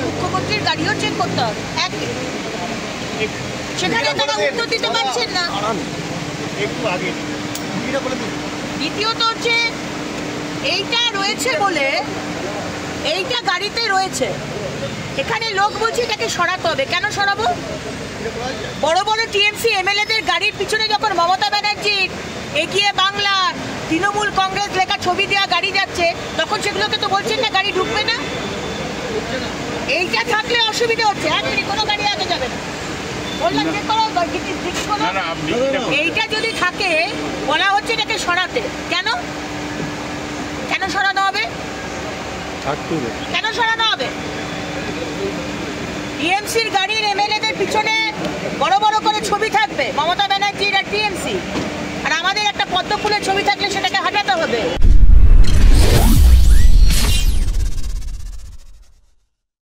মুখ্যমন্ত্রীর গাড়িও চেক করতে হবে, সেখানে তারা উত্তর দিতে পারছেন না। দ্বিতীয়ত হচ্ছে এইটা রয়েছে বলে, এইটা গাড়িতে রয়েছে, এখানে লোক বলছে এটাকে সরাতে হবে। কেন সরাবো? বড় বড় টিএমসি এমএলএদের গাড়ির পিছনে যখন মমতা ব্যানার্জির এগিয়ে বাংলা, তৃণমূল কংগ্রেস লেখা ছবি দেওয়া গাড়ি যাচ্ছে, তখন সেগুলোকে তো বলছেন না গাড়ি ঢুকবে না। এইটা থাকলে অসুবিধা হচ্ছে, কোনো গাড়ি আগে যাবে না। এইটা যদি থাকে, বলা হচ্ছে এটাকে সরাতে। কেন কেন সরানো হবে? কেন সরানো হবে? টিএমসির গাড়ির এমএলএদের পিছনে বড় বড় করে ছবি থাকবে মমতা ব্যানার্জির আর টিএমসি, আর আমাদের একটা পদ্ম ফুলের ছবি থাকলে সেটাকে হাঁটাতে হবে।